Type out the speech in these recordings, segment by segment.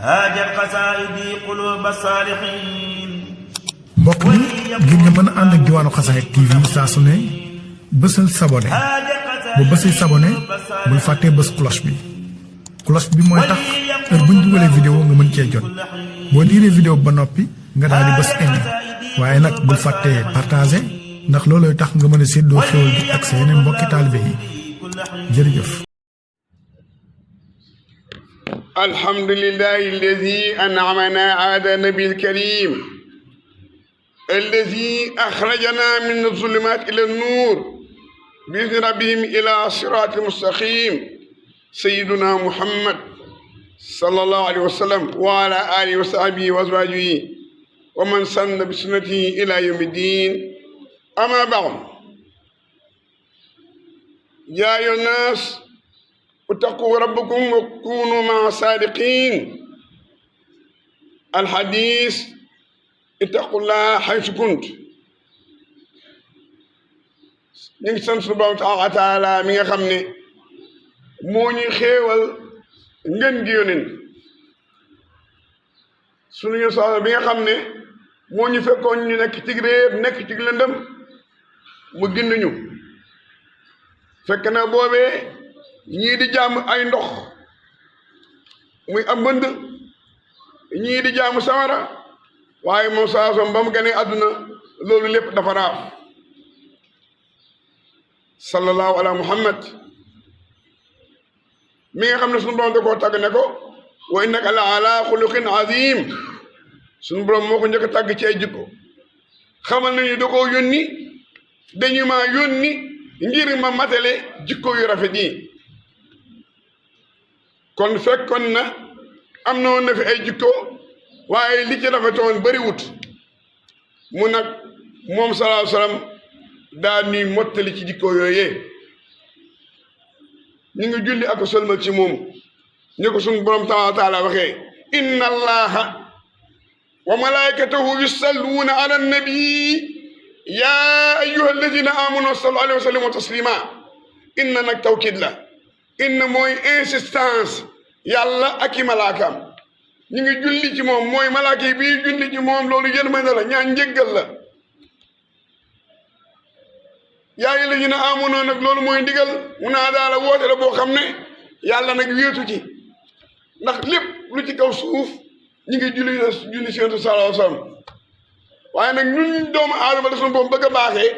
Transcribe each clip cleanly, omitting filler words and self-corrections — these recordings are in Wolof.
هاجت قصائدي قلوب الصالحين mbokk yi ngir nga mën a ànd ak Diwaanu Xasaayid TV saa su ne bësal sabone bu bësee sabone bul fàttee bës cloche bi mooy tax heure buñ dugalee vidéo nga mën cee jot boo liiree vidéo ba noppi nga daal di bës indi waaye nag bul fàttee partager ndax loolooy tax nga mën a séddoo xéwal gi ak sa yeneen mbokki taalibe yi jërëjëf. الحمد لله الذي أنعمنا على النبي الكريم الذي أخرجنا من الظلمات إلى النور بإذن ربهم إلى صراط المستقيم سيدنا محمد صلى الله عليه وسلم وعلى آله وصحبه وأزواجه ومن سن بسنته إلى يوم الدين أما بعد يا أيها الناس اتقوا ربكم وكونوا مع الصادقين الحديث اتقوا الله حيث كنت ñu ngi sant subhanahu wa taala mi nga xam ne moo ñuy xéewal ngeen gi yóneen suñu soxla bi nga xam ne moo ñu fekkoon ñu nekk ci réer nekk ci lëndëm mu gind ñu fekk na boobee ñii di jaamu ay ndox muy am mbënd ñii di jaamu sawara waaye moom saa soom ba mu gënee àdduna loolu lépp dafa raaf sallallahu ala muhammad mi nga xam ne suñu borom da koo tàgg ne ko wa innaka la ala xuluqin azim suñu borom moo ko njëkk a tàgg ci ay jikko xamal nañu da koo yónni dañu maa yónni ngir ma matale jikko yu rafet yi kon fekkoon na am na woon na fi ay jikko waaye li ci rafetoon bariwut mu nag moom sallallahu alayhi wa sallam daa ñuy mottali ci jikko yooyee ñu ngi julli ak sëlmal ci moom ñu ko suñu borom taala waxee inna allaha wa malaikatahu yusalluuna ala nabii ya ayyuha alladina amanu sallu alayhi wa sallimu taslima inna nag tawkid la inna mooy insistance yàlla ak i malaakaam ñu ngi julli ci moom mooy malaaka yi bii julli ci moom loolu yërmande la ñaan njéggal la yaa ngi la ñu ne amoon nag loolu mooy ndigal mu naa daala woote la boo xam ne yàlla nag wéetu ci ndax lépp lu ci kaw suuf ñu ngi julli si sallallahu alayhi wa sallam waaye nag ñun doomu aadama la suñu boom bëgg a baaxee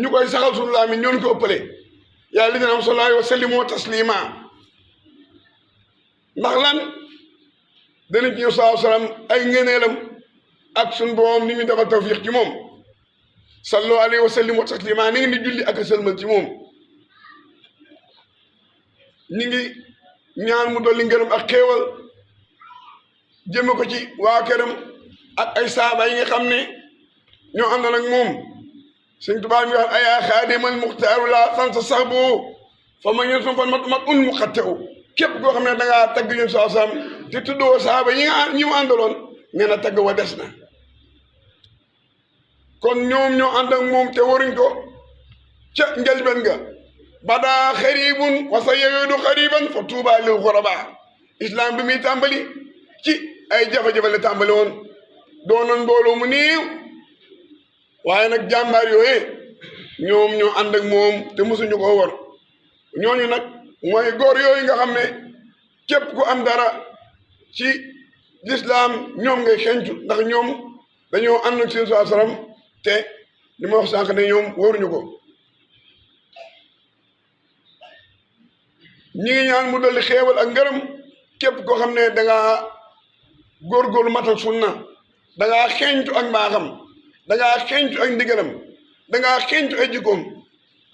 ñu koy saxal suñu laa mi ñoonu ko ëppale yàlla li dina am sallallahu alayhi wa sallimu taslima ndax lan danañ ci sallallahu alayhi wa sallam ay ngëneelam ak suñu boom ni ñu defal tawfiq ci moom sallu alayhi wa sallim wa taslima ni ngi di julli ak sëlmal ci moom ñi ngi ñaan mu dolli ngërëm ak xéewal jëme ko ci waa këram ak ay saaba yi nga xam ne ñoo àndoon ak moom sëñ Tuubaa mi wax ayaa xaadimal muxtaaru laa tansa sax boo fa ma ñeen son fan mat un mu xattewu képp koo xam ne da ngaa tagg ñun saa sam te tuddoo saaba yi nga ñi mu àndaloon nee na tagg wa des na kon ñoom ñoo ànd ak moom te waruñ ko ca njëlbeen nga badaa xaribun wa sa yeyoodu xariban fa tuuba lil xuraba islam bi muy tàmbali ci ay jafe-jafe la tàmbali woon doonoon mbooloo mu néew waaye nag jàmbaar yooyee ñoom ñoo ànd ak moom te mosuñu ko war ñooñu nag mooy góor yooyu nga xam ne képp ku am dara ci lislaam ñoom ngay xencu ndax ñoom dañoo ànd ak seen saa saram te li ma wax sànq ne ñoom wóoruñu ko ñi ngi ñaan mu dolli xeewal ak ngërëm képp koo xam ne dangaa góorgóorlu matal sunna dangaa xeeñtu ak mbaaxam dangaa xeeñtu ak ndigalam dangaa xeeñtu ay jikkoom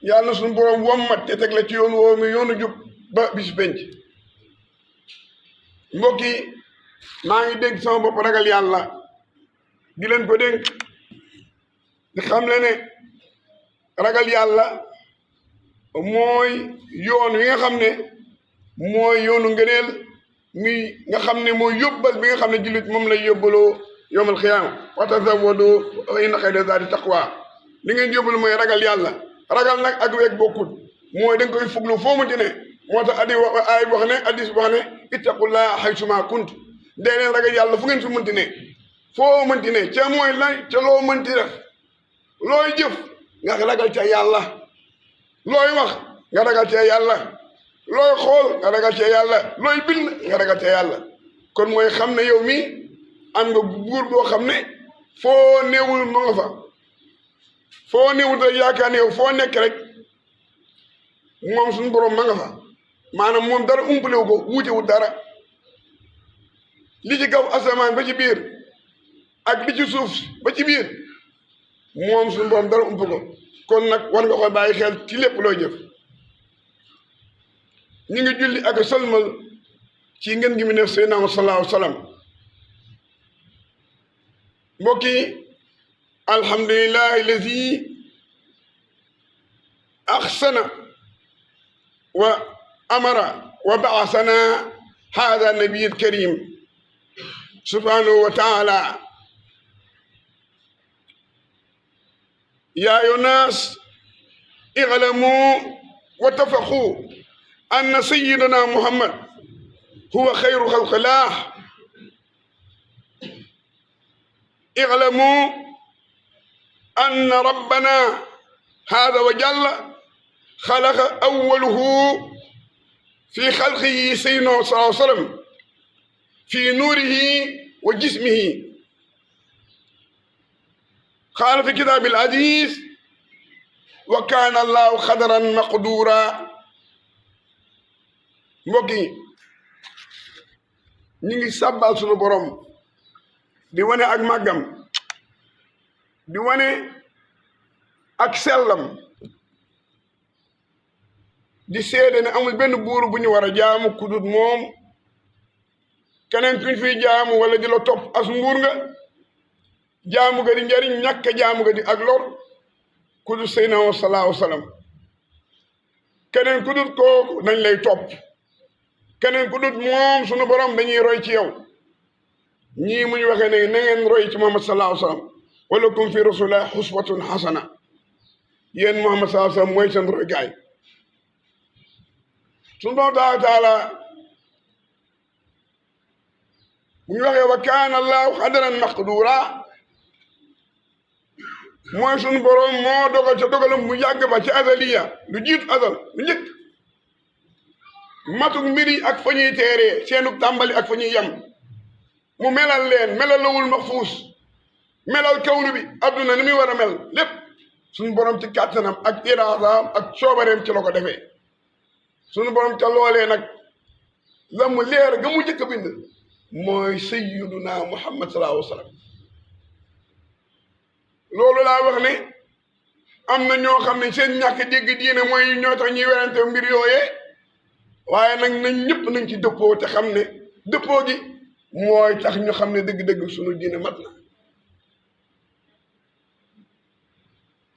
yàlla na suñu boroom wommat te teg la ci yoon woo mi yoonu jub ba bis penc mbokk yi maa ngi dénk sama bopp ragal yàlla di leen ko dénk di xam le ne ragal yàlla mooy yoon wi nga xam ne mooy yoonu ngëneel mi nga xam ne mooy yóbbal bi nga xam ne jullit moom lay yóbbaloo yawmal xiyaama wa tazawwadu fa inna xayra zaadi taqwa li ngeen yóbbalu mooy ragal yàlla ragal nag ak weeg bokkut mooy da nga koy fuglu foo mu ne moo tax adi ay wax ne addis wax ne ittaqullaha haytuma kunt dee leen ragal yàlla fu ngeen fi mënti ne foo mënti ne ca mooy lan ca loo mënti def looy jëf nga ragal ca yàlla looy wax nga ragal ca yàlla looy xool nga ragal ca yàlla looy bind nga ragal ca yàlla kon mooy xam ne yow mi am nga buur boo xam ne foo néewul ma nga fa foo néewul rek yaakaar ne yow foo nekk rek moom suñu borom ma nga fa maanaam moom dara umpalewu ko wuutewul dara li ci kaw asamaan ba ci biir ak li ci suuf ba ci biir moom suñu borom dara ump ko kon nag war nga koy bàyyi xel ci lépp looy jëf ñu ngi julli ak sëlmal ci ngeen gi mu ne Seydina Muhammad sallallahu alayhi wa sallam mbokk yi alhamdulillahi allazi axsana wa amara wa baasana hada nabiy alkarim subhanahu wa taala ya ayyuha nnas i'lamu wa tafaqu anna sayyidana muhammad huwa khayru khalqillah اعلموا أن ربنا هذا وجل خلق أوله في خلقه سيدنا صلى الله عليه وسلم في نوره وجسمه قال في كتاب العزيز وكان الله قدرا مقدورا mbokki ñi ngi sabbal sunu borom di wane ak màggam di wane ak sellam di seede ne amul benn buur bu ñu war a jaamu ku dul moom keneen kuñ fiy jaamu wala di la topp as nguur nga jaamu ga di njariñ ñàkk jaamu ga di ak lor ku dul Seydina sallallahu alayhi wa sallam keneen ku dul kooku dañ lay topp keneen ku dul moom sunu borom dañuy roy ci yow ñii mu ñu waxee ne na ngeen roy ci Muhammad sallallahu alayhi wa sallam walakum fi rasulillahi uswatun hasana yéen Muhammad sallallahu alayhi wa sallam mooy seen roy gaay sunu borom taala bu ñu waxee wa kaana allahu qadaran maqdura mooy sunu borom moo dogal ca dogalam mu yàgg ba ci azaliya lu jiitu azal lu njëkk matuk mbir yi ak fa ñuy teeree seenu tàmbali ak fa ñuy yem mu melal leen melal lawul maxfuus melal kawnu bi adduna ni muy war a mel lépp suñu borom ci kàttanam ak iraadaam ak coobareem ci la ko defee suñu borom ca loolee nag la mu leer ga mu njëkk a bind mooy sayyiduna Muhammad sallallahu alayhi wa sallam loolu laa wax ne am na ñoo xam ne seen ñàkk dégg diine mooy ñoo tax ñuy werante mbir yooyee waaye nag nañ ñëpp nañ ci dëppoo te xam ne dëppoo gi mooy tax ñu xam ne dëgg-dëgg sunu diine mat na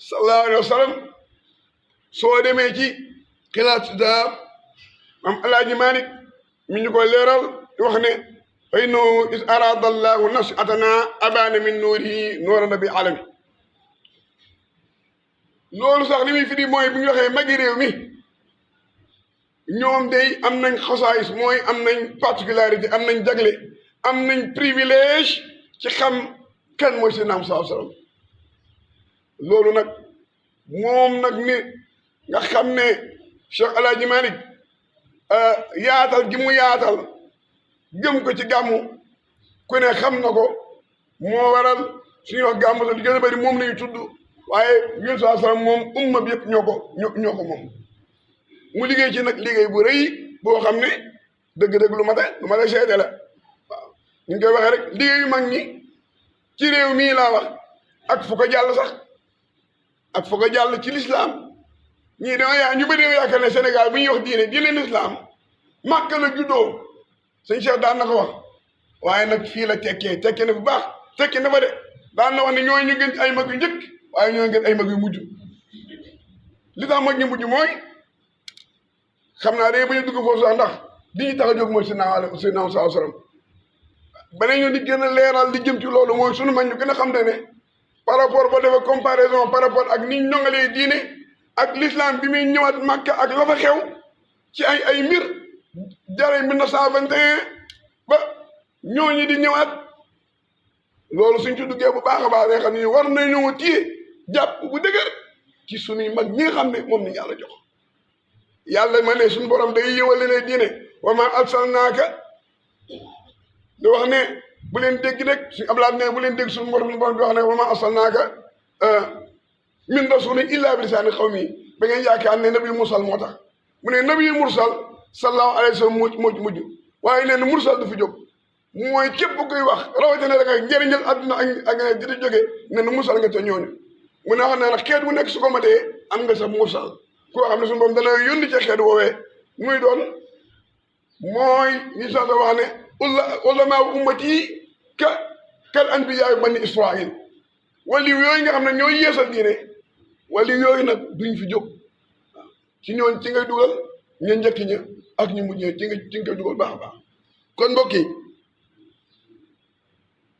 sallallahu alayhi wa sallam soo demee ci xilaat daab am alaaji Malik mi ñu koy leeral wax ne fa innahu is arada allahu nashatana abana min nuurihi nuura nabi alami loolu sax li muy firi mooy bu ñu waxee magi réew mi ñoom day am nañ xasaayis mooy am nañ particularité am nañ jagle am nañ privilège ci xam kan mooy si naam sallallahu alayhi wa sallam loolu nag moom nag ni nga xam ne Cheikh Alaaji Malik yaatal gi mu yaatal gëm ko ci gàmmu ku ne xam na ko moo waral suñuy wax gàmmu sax di gën a bëri moom lañuy tudd waaye yéen saa sallam moom umma bi yëpp ñoo ko moom mu liggéey ci nag liggéey bu rëy boo xam ne dëgg-dëgg lu ma a seede la waaw ñu ngi koy waxee rek liggéey yu mag ñi ci réew mii laa wax ak fu ko jàll sax ak fu ko jàll ci lislaam ñii ñu bëri yaakaar ne Sénégal bu ñuy wax diine lislaam Màkka la juddoo sëñ Cheikh daan na ko wax waaye nag fii la tekkee na bu baax tekkee na fa de daan na wax ne ñooy ñu gën ay mag yu njëkk waaye ñooy gën ay mag yu mujj li tax mag ñu mujj mooy xam naa day bañ a dugg foofu sax ndax li ñu tax a jóg mooy Seydina sallallahu alayhi wa sallam beneen ñu di gën a leeral di jëm ci loolu mooy sunu mag ñu gën a xam ne par rapport ba defee comparaison par rapport ak ni ñu ñongalee diine ak l'islam bi muy ñëwaat Makka ak la fa xew ci ay mbir jare 1921 ba ñooñu di ñëwaat loolu suñ ci duggee bu baax a baax day xam ne war nañoo téye jàpp bu dëgër ci suñuy mag ñi nga xam ne moom la ñu yàlla jox yàlla ma ne suñu borom day yëwale ne diine wa ma arsalnaaka di wax ne bu leen dégg rek suñu ablaat ne bu leen dégg suñu borom di wax ne wa ma arsalnaaka min rasulin illa bi lisaani qawmi ba ngeen yaakaar ne nabi mursal moo tax mu ne nabi mursal sallallahu alayhi wa sallam mujj waaye nee na mursal du fi jóg mooy képp kuy wax rawatina rek njëriñal àdduna ak di di jógee nee na mursal nga te ñooñu mu ne wax ne nag xeet bu nekk su ko matee am nga sa mursal koo xam ne suñu borom dana yónni ci xeet woowee muy doon mooy ñu sax wax ne ulamaa ummati kal anbiyaa bani Israil wali yooyu nga xam ne ñooy yeesal diine wali yooyu nag duñ fi jóg waaw ci ñooñ ci ngay dugal ñu njëkk ña ak ñu mujjee ci nga koy dugal baax a baax kon mbokk yi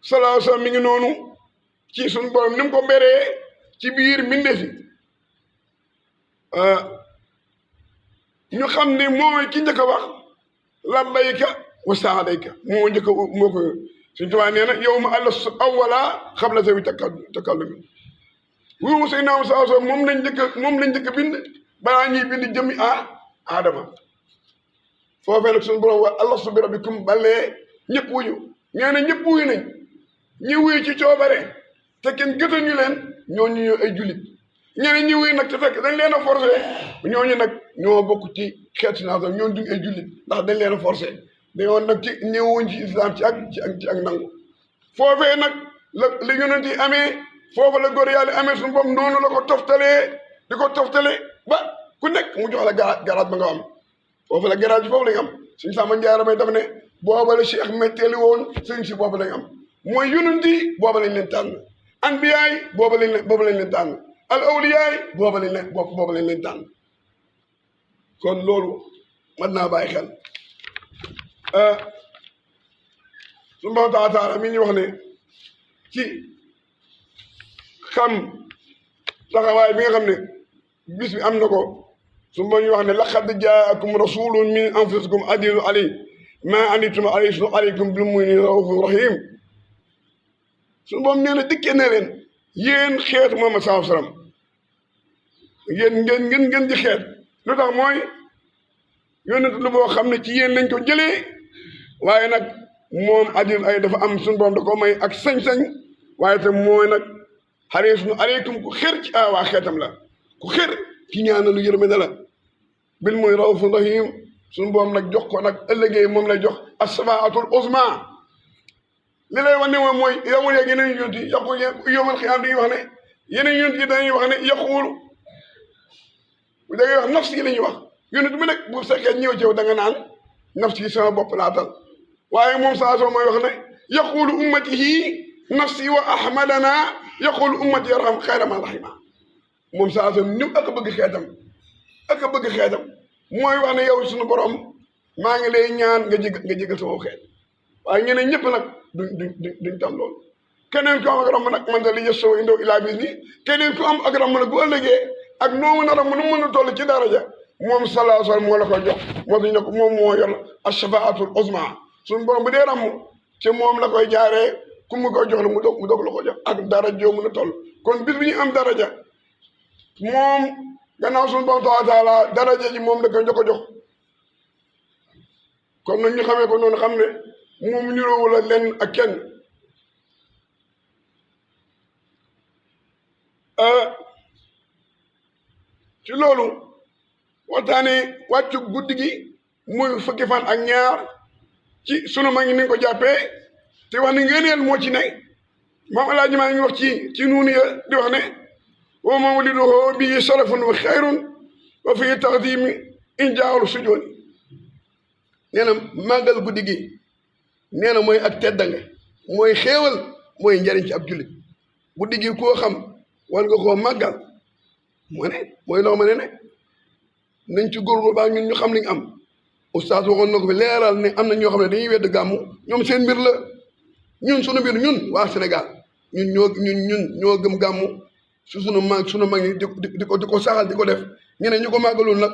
salaa salaam mi ngi noonu ci suñu borom ni mu ko beree ci biir mbindeef yi ñu xam ne mooy ki njëkk a wax labbayka wa saadayka moo njëkk a moo ko suñu tubaab nee na yow ma àll awwala xabla sawi takallumi wuyu say naaw saa soo moom lañ njëkk a bind balaa ñuy bind jëmmi aadama foofee nag suñu borom wa alastu bi rabbikum balee ñëpp wuyu ñee ne ñëpp wuyu nañ ñi wuyu ci coobare te kenn gëtañu leen ñooñu ñoo ay jullit ñeneen ñi wuyu nag te fekk dañ leen a forcé ñooñu nag ñoo bokk ci xeet si naa sax ñoon duñ ay jullit ndax dañ leen a forcé dañoo nag ci ñëwuñ ci islam ci ak nangu foofee nag la yonent yi amee foofu la góor yàlla amee suñu bopp noonu la ko toftalee di ko toftale ba ku nekk mu jox la garaat ba nga am foofu la garaat bi foofu lañ am suñ Samba Ndiaye Ramay daf ne booba la Cheikh metteeli woon sëñ si boobu lañ am mooy yonent yi booba lañ leen tànn anbiyaay booba lañ leen tànn al awliyaay booba lañ leen tànn kon loolu mën naa bàyyi xel suñu borom taala mi ñu wax ne ci xam taxawaay bi nga xam ne bis bi am na ko suñu borom ñu wax ne laqad jaakum rasulun min anfusikum azizun alayhi ma anittum harisun alaykum bil mu'minina raufur rahim suñu borom nee na dikkee ne leen yéen xeetu Muhammad sallallahu alayhi wa sallam yéen ngeen di xeet lu tax mooy yónent lu boo xam ne ci yéen lañ ko jëlee waaye nag moom adil ay dafa am suñu borom da ko may ak sañ-sañ waaye te mooy nag harisun alaykum ku xër ci waa xeetam la ku xër ci ñaanalu yërmande la bil muy raufur rahim suñu borom nag jox ko nag ëllëgee moom lay jox as-safaatul uzma li lay wax ne moom mooy yow yeeg yeneen yonent yi yàqu yomal xiyaam dañuy wax ne yeneen yonent yi dañuy wax ne yaquulu da ngay wax nafsi la ñuy wax yonent bu nekk bu fekkee ñëw ci yow da nga naan nafsi sama bopp laatal waaye moom saa soo mooy wax ne yaquulu ummatihi nafsi wa ahmadana yaquulu ummati yarham xayra man rahima moom saa soo ñu ak a bëgg xeetam mooy wax ne yow suñu borom maa ngi lay ñaan nga jégal sama xeet waaye ñeneen ñëpp nag duñ tam loolu keneen ku am ak ramm nag man da li yëstoo indoo ilaa bis ni keneen ku am ak ramm nag bu ëllëgee ak noo mën a ramm nu mën a toll ci daraja moom sallallahu alayhi wa sallam moo la koy jox moo tax ñu ne ko moom moo yor ashafaatul uzma suñu borom bu dee ramm ci moom la koy jaaree ku mu koy jox la mu doog la ko jox ak daraja joo mën a toll kon bis bi ñu am daraja moom gannaaw suñu borom taala daraja ji moom la koy jox ko jox kon nag ñu xamee ko noonu xam ne moom niroowul la leen ak kenn ci loolu waxtaane wàccu guddi gi muy fukki fan ak ñaar ci sunu mag ñi ni ko jàppee te wax ne ngëneel moo ci ne maam alaaji maa ngi wax ci nuunu ya di wax ne wa mawliduhu bi sarafun wa xayrun wa fi taqdimi injaalu sujooni nee na màggal guddi gi nee na mooy ak teddanga mooy xéewal mooy njariñ ci ab jullit guddi gi koo xam war nga koo màggal moo ne mooy loo ma ne nañ ci góorgóorlu baa ñun ñu xam li ñu am oustaz waxoon na ko fi leeral ne am na ñoo xam ne dañuy wedd gàmmu ñoom seen mbir la ñun sunu mbir ñun waa Sénégal ñun ñoo gëm gàmmu su sunu mag yi di ko saxal di ko def ñeneen ñu ko màggalul nag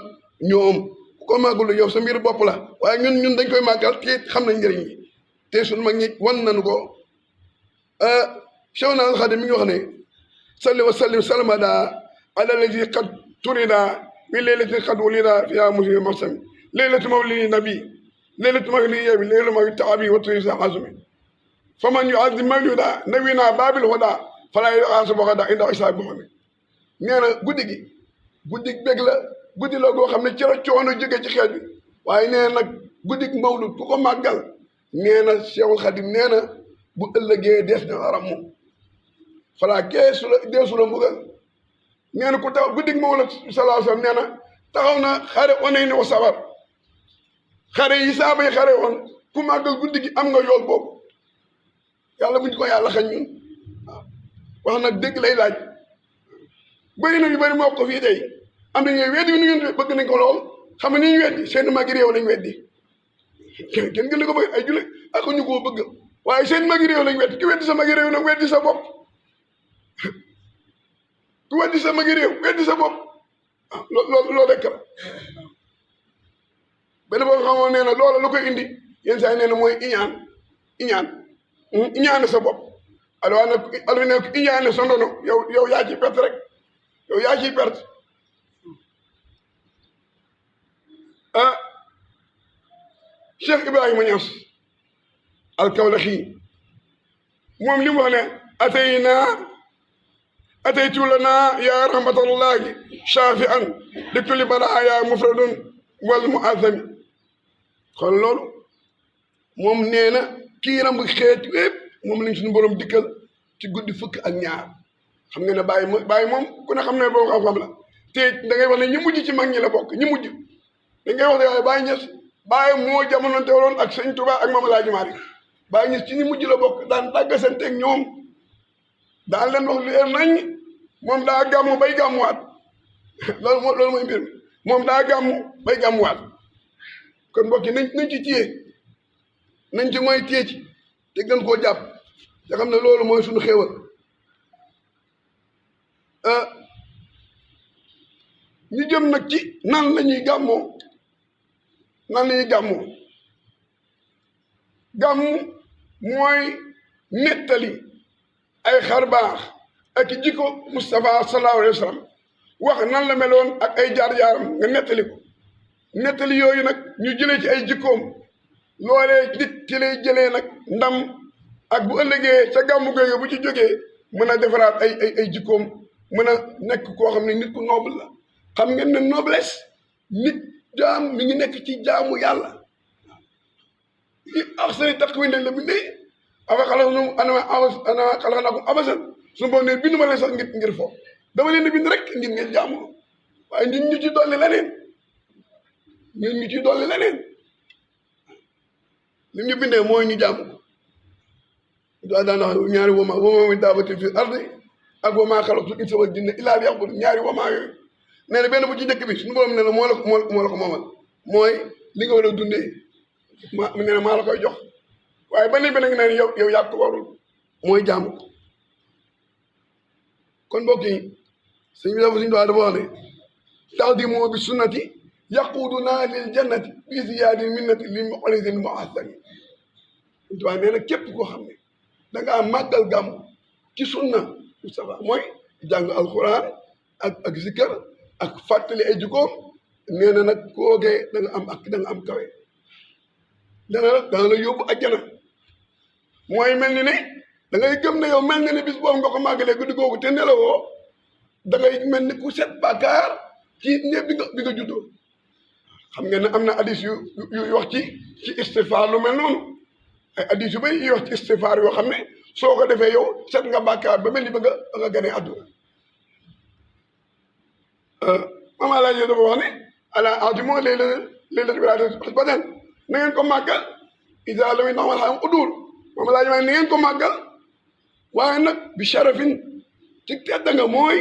ñoom ku ko màggalul yow sa mbir bopp la waaye ñun dañ koy màggal te xam nañ njëriñ yi te sunu mag ñi wan nañu ko Cheikhuna al Khadim mi ngi wax ne salli wa sallim salmada ala lazi qad turida bi laylatin qad wulida fiha muslim masami laylatu mawlidi nabi laylatu mawlidi yabi laylatu mawlidi taabi wa turisa azumi faman yuazim mawlida nabina babil huda fala yuasabu gada inda isa Muhammad nee na guddi gi guddi bég la guddi la goo xam ne ci la coono jóge ci xeet bi waaye nee nag guddi mawlud ku ko màggal nee na Cheikhul Khadim nee na bu ëllëgee dees na la ramu fala geesu la deesu la mbugal nee na ku tax guddi mawlud sallallahu alayhi wasallam nee na taxaw na xare Hunayn wa Sabar xare yi saaba yi xare woon ku màggal guddi gi am nga yool boobu yàlla buñ ko yàlla xañ ñun waaw wax nag dëgg lay laaj bëri na yu bëri moo ko fii tey am na ñooy weddi nu ngeen bëgg nañ ko lool xam ne ni ñu weddi seen magi réew lañ weddi kenn gën ko bëgg ay jullit ak ñu koo bëgg waaye seen magi réew lañ weddi ki weddi sa magi réew nag weddi sa bopp ku weddi sa magi réew weddi sa bopp ah loolu rek la benn boo xamoon nee na loola lu koy indi yenn saa yi nee na mooy iñaan sa bopp alors ne iñaane sa ndono yow yaa ciy perte rek yow yaa ciy perte Cheikh Ibrahima Niass al-Kawlaxi moom li mu wax ne ataytu lana ya rahmatallahi shafi'an li kulli baraaya mufradun wal mu'azzami xool loolu moom nee na kii ramb xeet yépp moom lañ suñu borom dikkal ci guddi fukk ak ñaar xam nga ne bàyyi moom ku ne xam ne boo xam-xam la te da ngay wax ne ñi mujj ci mag ñi la bokk ñi mujj da ngay wax ne waaye Baye Niass Baye moo jamononte woon ak Sëñ Tuubaa ak Maam Alaaji Maalik Baye Niass ci ñi mujj la bokk daan tàggasanteeg ñoom daan leen wax lu leer nañ moom daa gàmmu bay gàmmuwaat loolu mooy mbir mi moom daa gàmmu bay gàmmuwaat kon mbokk yi nañ ci téye nañ ci mooy téye ci te gën koo jàpp te xam ne loolu mooy suñu xéewal ñu jëm nag ci nan la ñuy gàmmoo gàmmu mooy nettali ay xarbaax ak jikko Moustapha sallallahu alayhi wa sallam wax nan la meloon ak ay jaar-jaaram nga nettali ko nettali yooyu nag ñu jëlee ci ay jikkoom loolee nit ci lay jëlee nag ndam ak bu ëllëgee ca gàmmu googu bu ci jógee mën a defaraat ay jikkoom mën a nekk koo xam ne nit ku noble la xam ngeen ne noblesse nit jaam mi ngi nekk ci jaamu yàlla i ahsani taqwiim la bindee afa xalaqnaakum abasan su boo ne bindu ma leen sax ngir fo dama leen di bind rek ngir ngeen jaamu waaye ñun ñu ci dolli leneen li ñu bindee mooy ñu jaamu ko daan wax ñaari wama min daabbatin fil ardi ak wa maa xalaqtul insa wal jinna illaa liya'buduun ñaari wamaa yooyu nee na benn bu ci njëkk bi suñu borom nee na moo la ko moomal mooy li nga war a dundee nee na maa la koy jox waaye ba léegi nag nee na yow yaa ko warul mooy jaamu ko kon mbokk yi suñu dafa wax ne ta'ziimu bi sunnati yaquduna lil jannati bi ziyaadil minnati lil muxlisil mu'azzami waaye nee na képp koo xam ne da ngaa màggal gàmmu ci sunna Moustapha mooy jàng alquran ak zikkar ak fàttali ay jikkoom nee na nag koogee da nga am kawe dana la yóbbu àjjana mooy mel ni ne da ngay gëm ne yow mel nga ne bis boobu nga ko màggalee guddi googu te nelawoo da ngay mel ni ku set bàkkaar ci néeg bi nga juddoo xam ngeen ne am na hadis yu wax ci istighfar lu mel noonu ay hadis yu bëri yu wax ci istighfar yoo xam ne soo ko defee yow set nga bàkkaar ba mel ni ba nga ganee àdduna mama laaj dafa wax ne ala azimu laylata wilaadati badan na ngeen ko màggal isa lam namal xam udul mama laaj ma na ngeen ko màggal waaye nag bi sharafin ci tedd nga mooy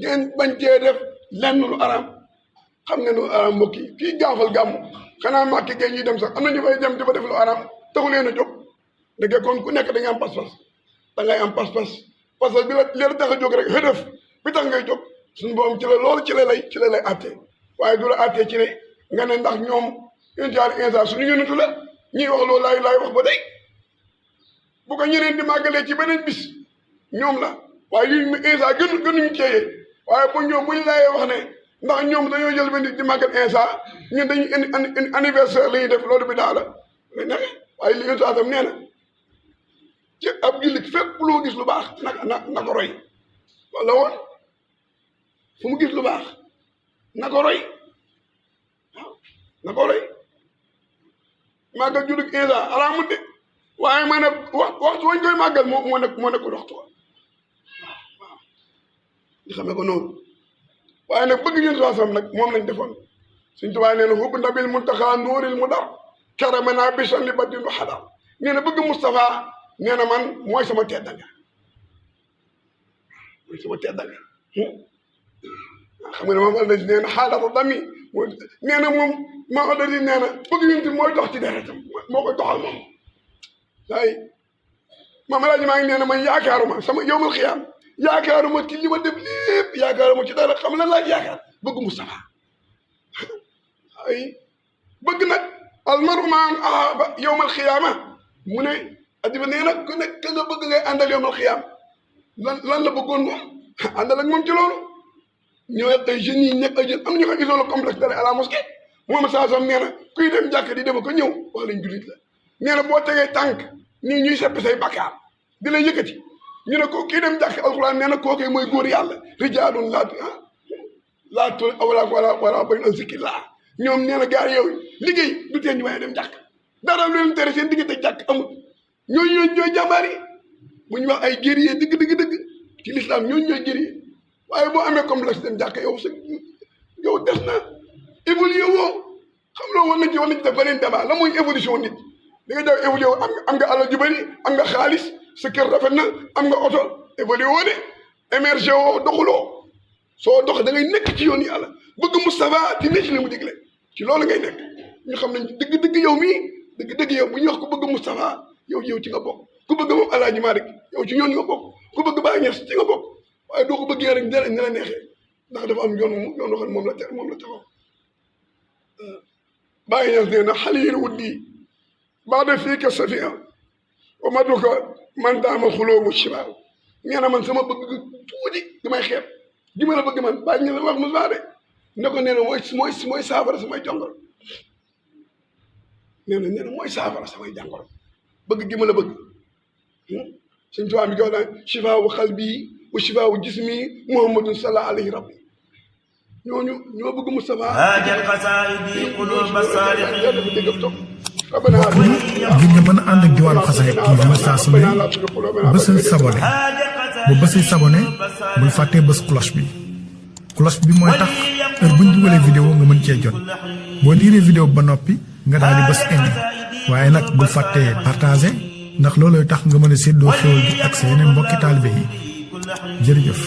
ngeen bañ cee def lenn lu araam xam nga lu araam mbokk yi kii gaafal gàmmu xanaa màkki gay ñuy dem sax am na ñu fay dem di fa def lu araam taxu leen a jóg dëgg kon ku nekk da ngay am pas-pas da ngay am pas-pas parce que bi la tax a jóg rek xëdëf bi tax ngay jóg suñu borom ci la loolu ci la lay àttee waaye du la àttee ci ne nga ne ndax ñoom intaar insa suñu yonentu la ñuy wax loolu laay wax ba tey bu ko ñeneen di màggalee ci beneen bis ñoom la waaye yu Isa gënuñu ceeyee waaye bu ñoom buñ laayee wax ne ndax ñoom dañoo jël benn di màggal Isa ñun dañuy anniversaire la ñuy def loolu bi daa la waaye li Isa tam nee na ci ab jullit fépp loo gis lu baax na ko roy loolu la woon fu mu gis lu baax na ko roy waaw na ko roy màggal juddug Isa alaamut de waaye ma ne waxtu wañ koy màggal moo nekk waxtu waaw ñu xamee ko noonu waaye nag bëgg ñun saasam nag moom lañ defoon suñ tubaab nee na hubbu nabil muntaxa nuuril mu dar karamana bisan li badin lu xadar nee na bëgg Moustapha nee na man mooy sama teddanga xam nga ne moom aldadi nee na xaalata dami nee na moom ma aldadi nee na bëgg ñun mooy dox ci deretam moo koy doxal moom waaye maam alaaji maa ngi nee na man yaakaaruma sama yowmal xiyaam yaakaaruma ci li ma def lépp yaakaaruma ci dara xam lan laa yaakaar bëgg Moustapha ay bëgg nag almaru maa ahaba yowmal xiyaama mu ne addiba nee na ku nekk ka nga bëgg ngay àndal yowmal xiyaam lan la bëggoon moom àndal ak moom ci loolu ñoo ay jeunes yi nekk ay jeunes am ñu ko isolé complexe dara à la mosquée moom saa sam nee na kuy dem jàkk di dem ko ñëw wax lañ jullit la nee na boo tegee tànk nii ñuy sepp say bakkaar di la yëkkati ñu ne ko kii dem jàkk alxuraan nee na kookoy mooy góor yàlla rijaalun laa wala bayn an zikrillah ñoom nee na gaar yow liggéey du tee ñu waaye dem jàkk dara lu leen tere seen diggante jàkk amul ñooy jàmbaar yi bu ñu wax ay guerrier dëgg ci l'islam ñooñu ñooy guerrier waaye boo amee complexe dem jàkk yow des na évolué woo xam loo war nañ ci def beneen débat la mooy évolution nit di nga jaw évolué woo am nga alal ju bëri am nga xaalis sa kër rafet na am nga oto évolué woo de émergé woo doxuloo soo dox da ngay nekk ci yoon yàlla bëgg Moustapha ci ne ci li mu digle ci loolu ngay nekk ñu xam nañ dëgg yow mii dëgg yow bu ñuy wax ku bëgg Moustapha yow ci nga bokk ku bëgg moom Alaaji Maalik yow ci ñoon nga bokk ku bëgg Baay Ñas ci nga bokk waaye doo ko bëggee rek dara ne la neexee ndax dafa am yoon xam moom la taxaw Baay Ñas nee na xaliil wuddi baada fii ka safia wa maduka man daama xuloomu shibaaw nee na man sama bëgg tuuti damay xeeb gi ma la bëgg man Baay Ñas la wax Moustapha de ne ko nee na mooy saafara samay jàngoro nee na mooy saafara samay jàngoro bëgg gi ma la bëgg suñ tubaab bi ko daan shifaawu xalbi wa shifaawu jismi muhammadun sallallahu alayhi rabbi ñoo bëgg Moustapha haajal qasaa'idi quluuba saalihiin ngir nga mën a ànd ak Diwaanu Xasaayid TV saa su ne bësal sabone bu bësee sabone bul fàttee bës cloche bi mooy tax heure buñ dugalee vidéo nga mën cee jot boo liiree vidéo ba noppi nga daal di bës aimé waaye nag bul fàttee partagé ndax loolooy tax nga mën a séddoo xéwal gi ak sa yeneen mbokki taalibe yi jërëjëf